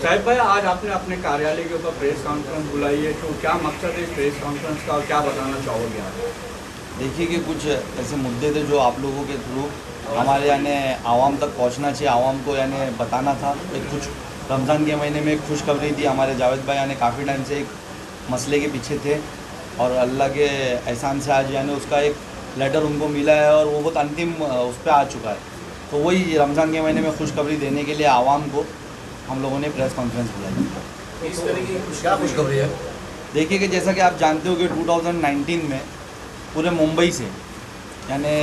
शाहिद भाई, आज आपने अपने कार्यालय के ऊपर प्रेस कॉन्फ्रेंस बुलाई है, तो क्या मकसद है इस प्रेस कॉन्फ्रेंस का और क्या बताना चाहोगे आप? देखिए कि कुछ ऐसे मुद्दे थे जो आप लोगों के थ्रू हमारे यानी आवाम तक पहुंचना चाहिए, आवाम को यानी बताना था। एक कुछ रमज़ान के महीने में एक खुशखबरी थी। हमारे जावेद भाई यानी काफ़ी टाइम से एक मसले के पीछे थे और अल्लाह के एहसान से आज यानी उसका एक लेटर उनको मिला है और वो बहुत अंतिम उस पर आ चुका है। तो वही रमज़ान के महीने में खुशखबरी देने के लिए आवाम को हम लोगों ने प्रेस कॉन्फ्रेंस बुलाई। इस तरह की क्या खुशखबरी है? देखिए कि जैसा कि आप जानते हो कि 2019 में पूरे मुंबई से यानी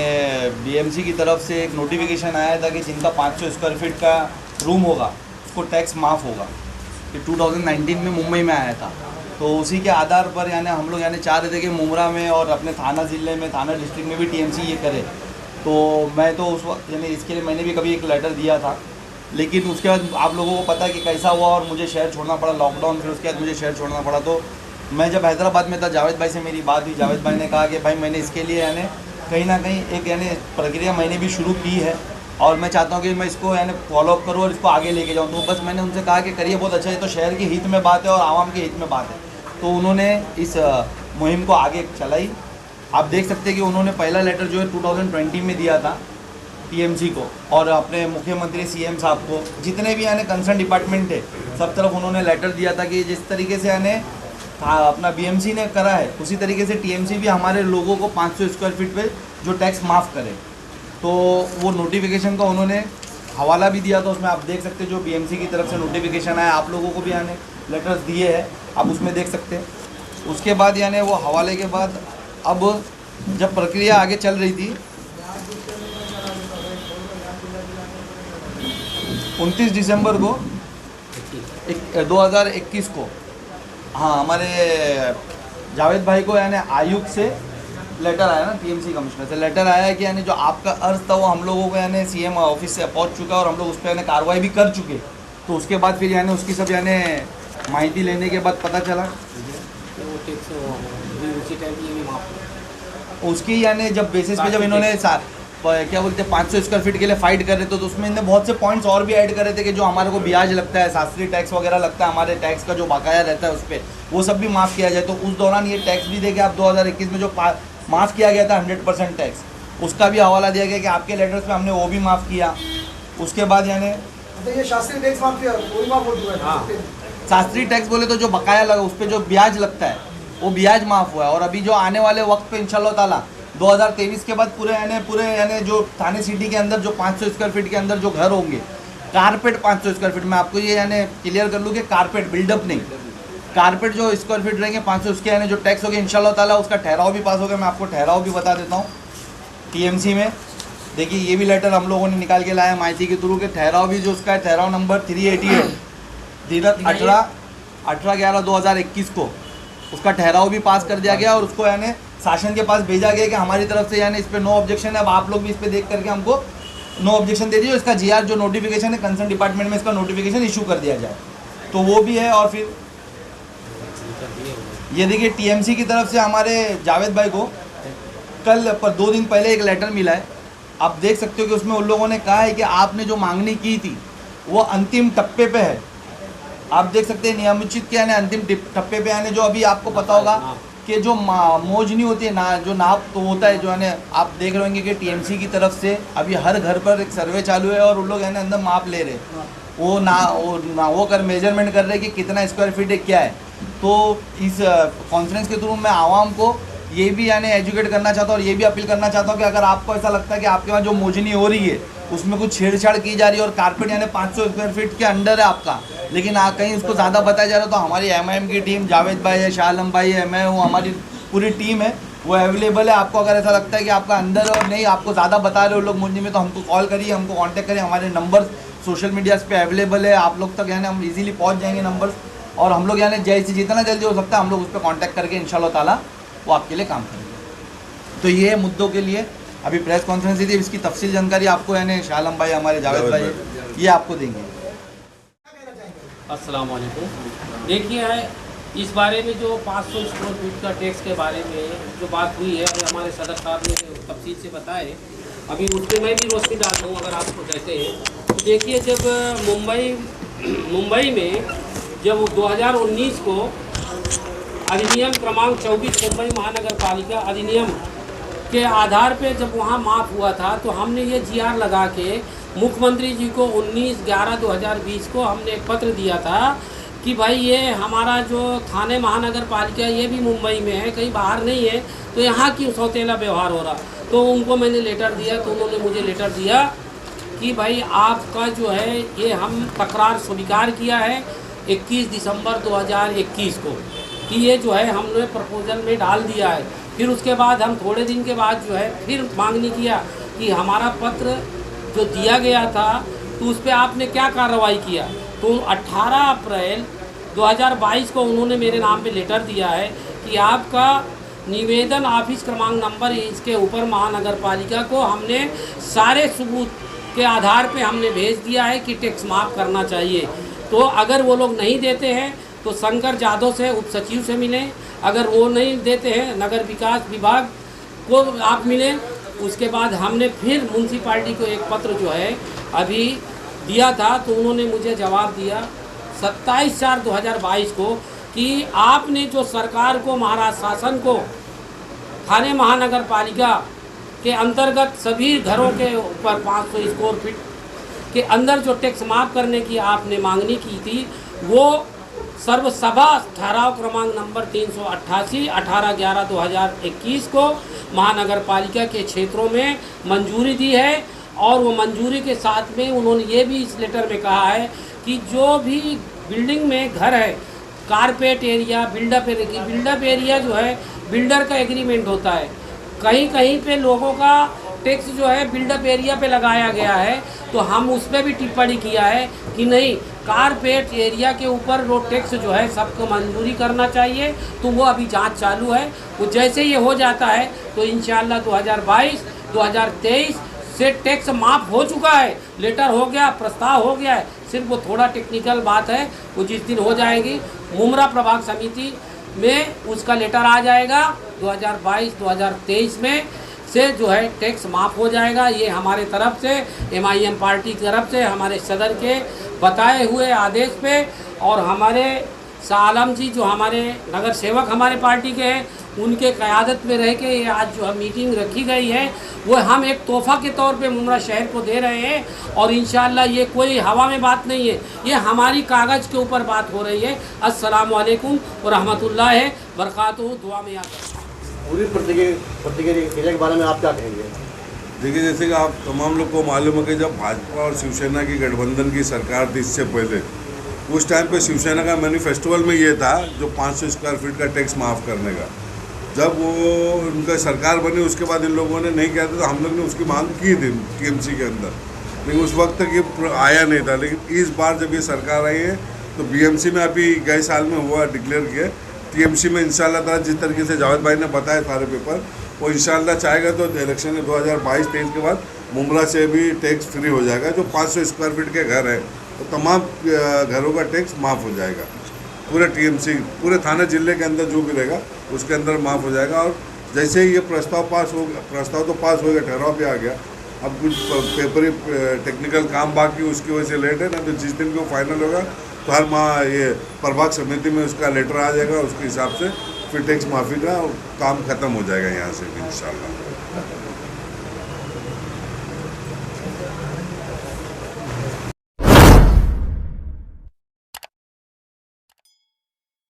बीएमसी की तरफ से एक नोटिफिकेशन आया था कि जिनका 500 स्क्वायर फीट का रूम होगा उसको टैक्स माफ़ होगा। ये 2019 में मुंबई में आया था। तो उसी के आधार पर यानी हम लोग यानी चाह रहे थे कि मुमरा में और अपने थाना ज़िले में, थाना डिस्ट्रिक्ट में भी टीएमसी ये करे। तो मैं तो उस वक्त यानी इसके लिए मैंने भी कभी एक लेटर दिया था, लेकिन उसके बाद आप लोगों को पता है कि कैसा हुआ और मुझे शहर छोड़ना पड़ा लॉकडाउन। फिर उसके बाद मुझे शहर छोड़ना पड़ा। तो मैं जब हैदराबाद में था, जावेद भाई से मेरी बात हुई। जावेद भाई ने कहा कि भाई मैंने इसके लिए यानी कहीं ना कहीं एक यानी प्रक्रिया मैंने भी शुरू की है और मैं चाहता हूँ कि मैं इसको यानी फॉलोअप करूँ और इसको आगे लेके जाऊँ। तो बस मैंने उनसे कहा कि करिए, बहुत अच्छा है, तो शहर के हित में बात है और आवाम के हित में बात है। तो उन्होंने इस मुहिम को आगे चलाई। आप देख सकते हैं कि उन्होंने पहला लेटर जो है 2020 में दिया था टीएमसी को और अपने मुख्यमंत्री सीएम साहब को, जितने भी यानी कंसर्न डिपार्टमेंट है सब तरफ उन्होंने लेटर दिया था कि जिस तरीके से यानी अपना बीएमसी ने करा है उसी तरीके से टीएमसी भी हमारे लोगों को 500 स्क्वायर फीट पे जो टैक्स माफ़ करे। तो वो नोटिफिकेशन का उन्होंने हवाला भी दिया था। उसमें आप देख सकते हैं जो बीएमसी की तरफ से नोटिफिकेशन आया, आप लोगों को भी यानी लेटर्स दिए हैं, आप उसमें देख सकते हैं। उसके बाद यानी वो हवाले के बाद अब जब प्रक्रिया आगे चल रही थी 29 दिसंबर को 2021 को, हाँ, हमारे जावेद भाई को यानी आयुक्त से लेटर आया ना, टीएमसी कमिश्नर से लेटर आया है कि यानी जो आपका अर्ज था वो हम लोगों को यानी सीएम ऑफिस से पहुंच चुका है और हम लोग उस पर यानी कार्रवाई भी कर चुके। तो उसके बाद फिर यानी उसकी सब यानी माहिती लेने के बाद पता चला उसकी यानी जब बेसिस पे जब इन्होंने क्या बोलते हैं 500 स्क्वायर फीट के लिए फाइट कर रहे थे तो उसमें इन्होंने बहुत से पॉइंट्स और भी ऐड कर रहे थे कि जो हमारे को ब्याज लगता है, शास्त्री टैक्स वगैरह लगता है, हमारे टैक्स का जो बकाया रहता है उस पर वो सब भी माफ़ किया जाए। तो उस दौरान ये टैक्स भी देके आप 2021 में जो माफ़ किया गया था 100% टैक्स, उसका भी हवाला दिया गया कि आपके लेटर्स पे हमने वो भी माफ़ किया। उसके बाद यानी ये शास्त्री टैक्स माफ किया, वो भी माफ हो चुका है। हाँ, शास्त्री टैक्स बोले तो जो बकाया लगा उस पर जो ब्याज लगता है वो ब्याज माफ़ हुआ है। और अभी जो आने वाले वक्त पे इंशाल्लाह ताला 2023 के बाद पूरे यानी जो थाने सिटी के अंदर जो 500 स्क्वायर फीट के अंदर जो घर होंगे, कारपेट 500 स्क्वायर फीट में, आपको ये यानी क्लियर कर लूँ कि कारपेट बिल्डअप नहीं, कारपेट जो स्क्वायर फीट रहेंगे 500 उसके यानी जो टैक्स होगा इंशाल्लाह ताला उसका ठहराव भी पास हो गया। मैं आपको ठहराव भी बता देता हूँ टीएमसी में। देखिए ये भी लेटर हम लोगों ने निकाल के लाया माहिती के थ्रू के ठहराव भी जो उसका है, ठहराव नंबर 388 दिनांक 18/11/2021 को उसका ठहराव भी पास कर दिया गया और उसको यानी शासन के पास भेजा गया कि हमारी तरफ से यानी इस पर नो ऑब्जेक्शन है। अब आप लोग भी इस पर देख करके हमको नो ऑब्जेक्शन दे दीजिए, इसका जीआर जो नोटिफिकेशन है कंसर्न डिपार्टमेंट में इसका नोटिफिकेशन इशू कर दिया जाए। तो वो भी है। और फिर ये देखिए टीएमसी की तरफ से हमारे जावेद भाई को कल पर 2 दिन पहले एक लेटर मिला है। आप देख सकते हो कि उसमें उन लोगों ने कहा है कि आपने जो मांगनी की थी वो अंतिम टप्पे पे है। आप देख सकते हैं नियमित के यानी अंतिम टप्पे पे यानी जो अभी आपको पता होगा कि जो मोजनी होती है ना, जो नाप तो होता है जो यानी आप देख रहे होंगे कि टीएमसी की तरफ से अभी हर घर पर एक सर्वे चालू है और उन लोग यानी अंदर माप ले रहे हैं, वो कर मेजरमेंट कर रहे हैं कि कितना स्क्वायर फीट है क्या है। तो इस कॉन्फ्रेंस के थ्रू मैं आवाम को ये भी यानी एजुकेट करना चाहता हूँ और ये भी अपील करना चाहता हूँ कि अगर आपको ऐसा लगता है कि आपके वहाँ जो मोजनी हो रही है उसमें कुछ छेड़छाड़ की जा रही है और कारपेट यानी 500 स्क्वायर फीट के अंडर है आपका, लेकिन कहीं उसको ज़्यादा बताया जा रहा है, तो हमारी एमआईएम की टीम, जावेद भाई है, शाह आलम भाई है, मैं हूँ, हमारी पूरी टीम है, वो अवेलेबल है। आपको अगर ऐसा लगता है कि आपका अंदर और नहीं आपको ज़्यादा बता रहे हो लोग मोजनी में, तो हमको कॉल करिए, हमको कॉन्टैक्ट करिए। हमारे नंबर सोशल मीडिया पे अवेलेबल है, आप लोग तक यानी हम इजीली पहुँच जाएंगे नंबर। और हम लोग यानी जैसे जितना जल्दी हो सकता है हम लोग उस पर कॉन्टैक्ट करके इंशाल्लाह ताला वो आपके लिए काम करेंगे। तो ये मुद्दों के लिए अभी प्रेस कॉन्फ्रेंस दी थी, इसकी तफसील जानकारी आपको यानी शाह आलम भाई, हमारे जावेद भाई ये आपको देंगे। अस्सलाम वालेकुम। देखिए इस बारे में जो 500 स्क्वायर फीट का टैक्स के बारे में जो बात हुई है, अभी हमारे सदर साहब ने तफसील से बताए, अभी उस पर मैं भी रोशनी डालता हूँ अगर आपको कहते हैं। तो देखिए जब मुंबई मुंबई में जब 2019 को अधिनियम क्रमांक 24 मुंबई महानगर पालिका अधिनियम के आधार पे जब वहाँ माफ़ हुआ था, तो हमने ये GR लगा के मुख्यमंत्री जी को 19/11/2020 को हमने एक पत्र दिया था कि भाई ये हमारा जो थाने महानगर पालिका ये भी मुंबई में है, कहीं बाहर नहीं है, तो यहाँ क्यों सौतेला व्यवहार हो रहा। तो उनको मैंने लेटर दिया, तो उन्होंने मुझे लेटर दिया कि भाई आपका जो है ये हम तकरार स्वीकार किया है 21 दिसंबर 2021 को कि ये जो है हमने प्रपोजल में डाल दिया है। फिर उसके बाद हम थोड़े दिन के बाद जो है फिर मांगनी किया कि हमारा पत्र जो दिया गया था तो उस पर आपने क्या कार्रवाई किया। तो 18 अप्रैल 2022 को उन्होंने मेरे नाम पे लेटर दिया है कि आपका निवेदन ऑफिस क्रमांक नंबर इसके ऊपर महानगर पालिका को हमने सारे सबूत के आधार पे हमने भेज दिया है कि टैक्स माफ़ करना चाहिए। तो अगर वो लोग नहीं देते हैं तो शंकर जादव से उप सचिव से मिलें, अगर वो नहीं देते हैं नगर विकास विभाग को आप मिलें। उसके बाद हमने फिर म्यूनसिपाल्टी को एक पत्र जो है अभी दिया था, तो उन्होंने मुझे जवाब दिया 27/4/2022 को कि आपने जो सरकार को महाराष्ट्र शासन को थाने महानगर पालिका के अंतर्गत सभी घरों के ऊपर 500 स्क्वायर फीट के अंदर जो टैक्स माफ़ करने की आपने मांगनी की थी, वो सर्वसभा ठहराव क्रमांक नंबर 388 18/11/2021 को महानगर पालिका के क्षेत्रों में मंजूरी दी है। और वो मंजूरी के साथ में उन्होंने ये भी इस लेटर में कहा है कि जो भी बिल्डिंग में घर है कारपेट एरिया बिल्डअप एरिया जो है बिल्डर का एग्रीमेंट होता है। कहीं कहीं पे लोगों का टैक्स जो है बिल्डअप एरिया पे लगाया गया है, तो हम उस पर भी टिप्पणी किया है कि नहीं, कारपेट एरिया के ऊपर रोड टैक्स जो है सबको मंजूरी करना चाहिए। तो वो अभी जांच चालू है, वो जैसे ये हो जाता है तो इंशाल्लाह 2022-2023 से टैक्स माफ़ हो चुका है, लेटर हो गया, प्रस्ताव हो गया है, सिर्फ वो थोड़ा टेक्निकल बात है, वो जिस दिन हो जाएगी मुमरा प्रभाग समिति में उसका लेटर आ जाएगा 2022-2023 में से जो है टैक्स माफ़ हो जाएगा। ये हमारे तरफ से MIM पार्टी की तरफ से हमारे सदर के बताए हुए आदेश पे और हमारे शाह आलम जी जो हमारे नगर सेवक हमारे पार्टी के हैं उनके क़यादत में रह के ये आज जो मीटिंग रखी गई है वो हम एक तोहफ़ा के तौर पे मुमरा शहर को दे रहे हैं। और इंशाअल्लाह ये कोई हवा में बात नहीं है, ये हमारी कागज़ के ऊपर बात हो रही है। अस्सलामु अलैकुम व रहमतुल्लाहि बरकातहू। दुआ में याद रखें। पूरी प्रतिक्रिया के बारे में आप क्या कहेंगे? देखिए, जैसे कि आप तमाम लोग को मालूम है कि जब भाजपा और शिवसेना की गठबंधन की सरकार थी इससे पहले, उस टाइम पे शिवसेना का मैनिफेस्टोल में ये था जो 500 स्क्वायर फीट का टैक्स माफ़ करने का। जब वो उनका सरकार बनी उसके बाद इन लोगों ने नहीं किया था, तो हम लोग ने उसकी मांग की थी TMC के अंदर, लेकिन उस वक्त तक ये आया नहीं था। लेकिन इस बार जब ये सरकार आई है तो BMC में अभी गए साल में हुआ डिक्लेयर किया, TMC में इंशाल्लाह ताला जिस तरीके से जावेद भाई ने बताया सारे पेपर, वो इंशाल्लाह चाहेगा तो इलेक्शन 2022-23 के बाद मुमरा से भी टैक्स फ्री हो जाएगा। जो 500 स्क्वायर फीट के घर हैं तो तमाम घरों का टैक्स माफ़ हो जाएगा। पूरे TMC पूरे थाने जिले के अंदर जो भी रहेगा उसके अंदर माफ़ हो जाएगा। और जैसे ही ये प्रस्ताव तो पास हो गया, ठहराव पे आ गया, अब कुछ पेपरी टेक्निकल काम बाकी उसकी वजह से लेट है ना, तो जिस दिन को फाइनल होगा तो हर माह ये प्रभाग समिति में उसका लेटर आ जाएगा, उसके हिसाब से फिर टैक्स माफ़ी का काम ख़त्म हो जाएगा यहाँ से भी इंशाल्लाह।